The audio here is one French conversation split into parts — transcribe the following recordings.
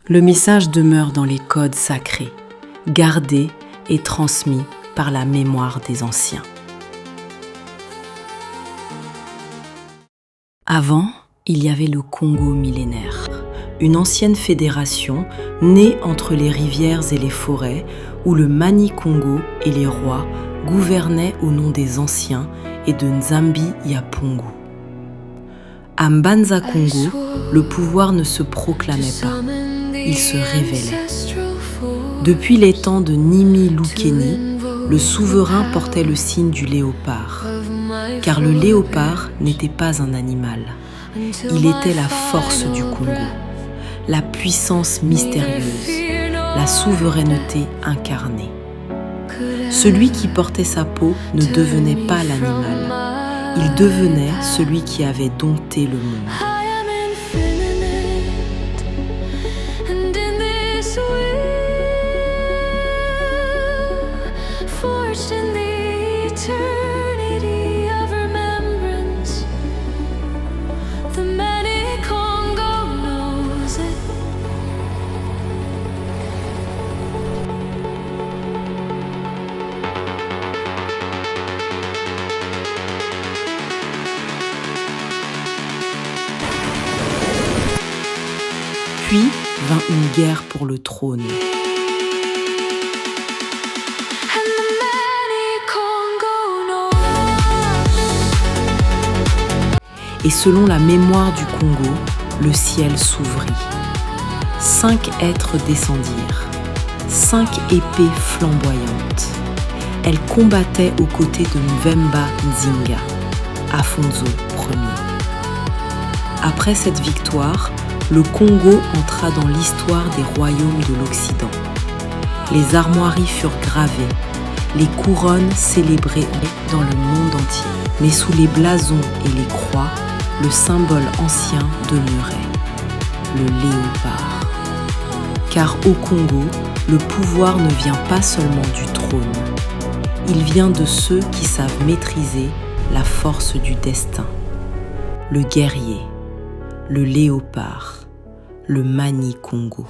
Le message demeure dans les codes sacrés, gardés et transmis par la mémoire des anciens. Avant, il y avait le Congo millénaire, une ancienne fédération née entre les rivières et les forêts où le Mani-Congo et les rois gouvernaient au nom des anciens et de Nzambi Yapungu. À Mbanza-Congo, le pouvoir ne se proclamait pas, il se révélait. Depuis les temps de Nimi Lukeni, le souverain portait le signe du léopard, car le léopard n'était pas un animal, il était la force du Congo, la puissance mystérieuse, la souveraineté incarnée. Celui qui portait sa peau ne devenait pas l'animal, il devenait celui qui avait dompté le monde. Puis vint une guerre pour le trône. Et selon la mémoire du Congo, le ciel s'ouvrit. 5 êtres descendirent, 5 épées flamboyantes. Elles combattaient aux côtés de Mvemba Nzinga, Afonso Ier. Après cette victoire, le Congo entra dans l'histoire des royaumes de l'Occident. Les armoiries furent gravées, les couronnes célébrées dans le monde entier. Mais sous les blasons et les croix, le symbole ancien demeurait, le léopard. Car au Congo, le pouvoir ne vient pas seulement du trône, il vient de ceux qui savent maîtriser la force du destin. Le guerrier, le léopard, le Mani-Congo.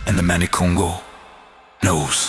And the Mani-Congo knows.